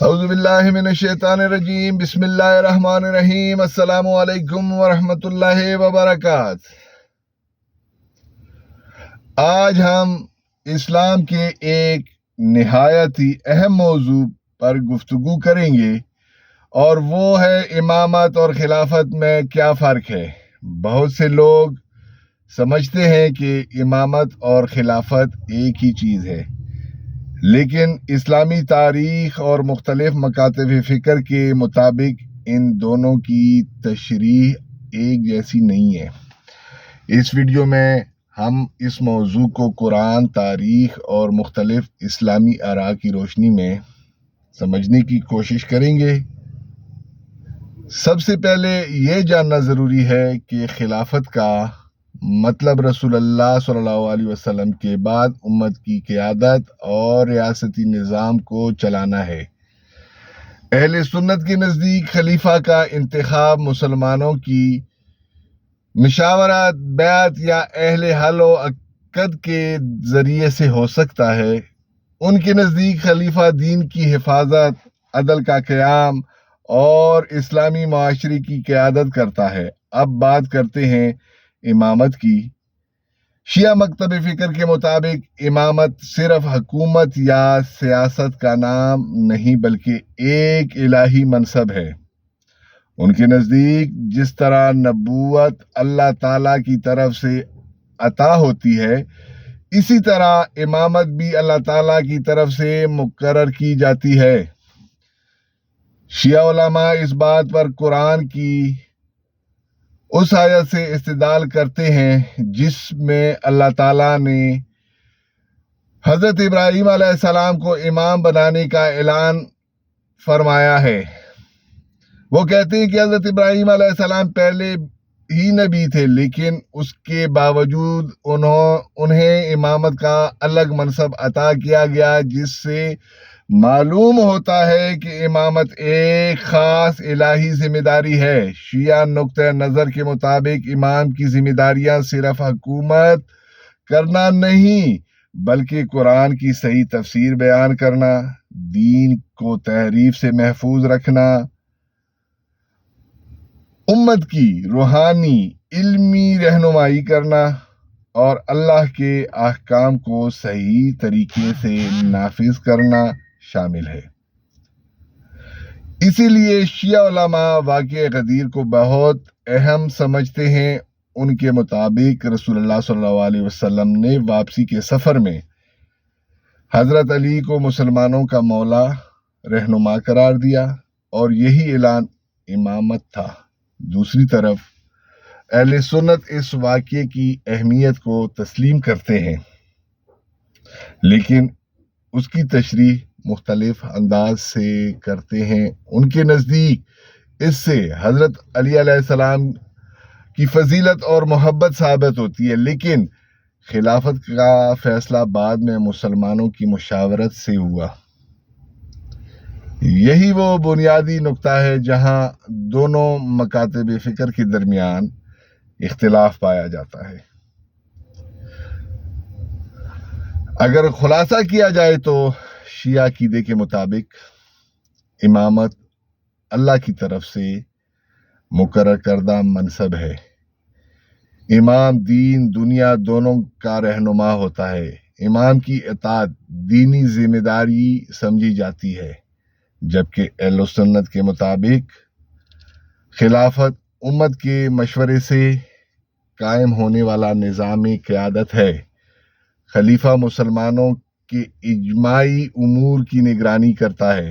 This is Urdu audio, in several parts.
اعوذ باللہ من الشیطان الرجیم، بسم اللہ الرحمن الرحیم، السلام علیکم ورحمۃ اللہ وبرکاتہ۔ آج ہم اسلام کے ایک نہایت ہی اہم موضوع پر گفتگو کریں گے، اور وہ ہے امامت اور خلافت میں کیا فرق ہے۔ بہت سے لوگ سمجھتے ہیں کہ امامت اور خلافت ایک ہی چیز ہے، لیکن اسلامی تاریخ اور مختلف مکاتب فکر کے مطابق ان دونوں کی تشریح ایک جیسی نہیں ہے۔ اس ویڈیو میں ہم اس موضوع کو قرآن، تاریخ اور مختلف اسلامی آراء کی روشنی میں سمجھنے کی کوشش کریں گے۔ سب سے پہلے یہ جاننا ضروری ہے کہ خلافت کا مطلب رسول اللہ صلی اللہ علیہ وسلم کے بعد امت کی قیادت اور ریاستی نظام کو چلانا ہے۔ اہل سنت کے نزدیک خلیفہ کا انتخاب مسلمانوں کی مشاورت، بیعت یا اہل حل و عقد کے ذریعے سے ہو سکتا ہے۔ ان کے نزدیک خلیفہ دین کی حفاظت، عدل کا قیام اور اسلامی معاشرے کی قیادت کرتا ہے۔ اب بات کرتے ہیں امامت کی۔ شیعہ مکتب فکر کے مطابق امامت صرف حکومت یا سیاست کا نام نہیں بلکہ ایک الہی منصب ہے۔ ان کے نزدیک جس طرح نبوت اللہ تعالیٰ کی طرف سے عطا ہوتی ہے، اسی طرح امامت بھی اللہ تعالیٰ کی طرف سے مقرر کی جاتی ہے۔ شیعہ علماء اس بات پر قرآن کی اس آیت سے استدلال کرتے ہیں جس میں اللہ تعالیٰ نے حضرت ابراہیم علیہ السلام کو امام بنانے کا اعلان فرمایا ہے۔ وہ کہتے ہیں کہ حضرت ابراہیم علیہ السلام پہلے ہی نبی تھے، لیکن اس کے باوجود انہیں امامت کا الگ منصب عطا کیا گیا، جس سے معلوم ہوتا ہے کہ امامت ایک خاص الہی ذمہ داری ہے۔ شیعہ نقطہ نظر کے مطابق امام کی ذمہ داریاں صرف حکومت کرنا نہیں بلکہ قرآن کی صحیح تفسیر بیان کرنا، دین کو تحریف سے محفوظ رکھنا، امت کی روحانی علمی رہنمائی کرنا اور اللہ کے احکام کو صحیح طریقے سے نافذ کرنا شامل ہے۔ اسی لیے شیعہ علماء واقعہ غدیر کو بہت اہم سمجھتے ہیں۔ ان کے مطابق رسول اللہ صلی اللہ علیہ وسلم نے واپسی کے سفر میں حضرت علی کو مسلمانوں کا مولا رہنما قرار دیا، اور یہی اعلان امامت تھا۔ دوسری طرف اہل سنت اس واقعے کی اہمیت کو تسلیم کرتے ہیں، لیکن اس کی تشریح مختلف انداز سے کرتے ہیں۔ ان کے نزدیک اس سے حضرت علی علیہ السلام کی فضیلت اور محبت ثابت ہوتی ہے، لیکن خلافت کا فیصلہ بعد میں مسلمانوں کی مشاورت سے ہوا۔ یہی وہ بنیادی نقطہ ہے جہاں دونوں مکاتب فکر کے درمیان اختلاف پایا جاتا ہے۔ اگر خلاصہ کیا جائے تو شیعہ عقیدے کے مطابق امامت اللہ کی طرف سے مقرر کردہ منصب ہے۔ امام دین دنیا دونوں کا رہنما ہوتا ہے۔ امام کی اطاعت دینی ذمہ داری سمجھی جاتی ہے، جبکہ اہل سنت کے مطابق خلافت امت کے مشورے سے قائم ہونے والا نظام قیادت ہے۔ خلیفہ مسلمانوں کے اجتماعی امور کی نگرانی کرتا ہے۔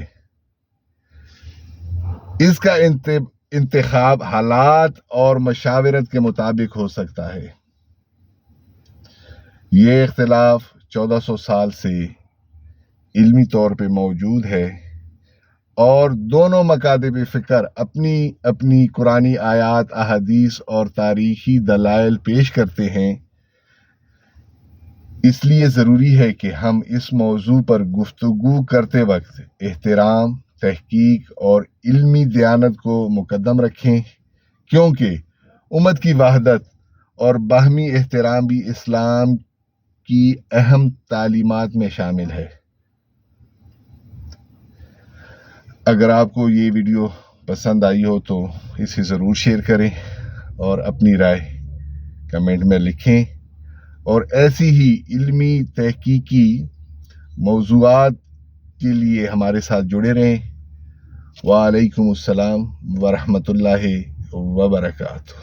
اس کا انتخاب حالات اور مشاورت کے مطابق ہو سکتا ہے۔ یہ اختلاف 1400 سال سے علمی طور پہ موجود ہے، اور دونوں مکاتب فکر اپنی اپنی قرآنی آیات، احادیث اور تاریخی دلائل پیش کرتے ہیں۔ اس لیے ضروری ہے کہ ہم اس موضوع پر گفتگو کرتے وقت احترام، تحقیق اور علمی دیانت کو مقدم رکھیں، کیونکہ امت کی وحدت اور باہمی احترام بھی اسلام کی اہم تعلیمات میں شامل ہے۔ اگر آپ کو یہ ویڈیو پسند آئی ہو تو اسے ضرور شیئر کریں اور اپنی رائے کمنٹ میں لکھیں، اور ایسی ہی علمی تحقیقی موضوعات کے لیے ہمارے ساتھ جڑے رہیں۔ وعلیکم السلام ورحمۃ اللہ وبرکاتہ۔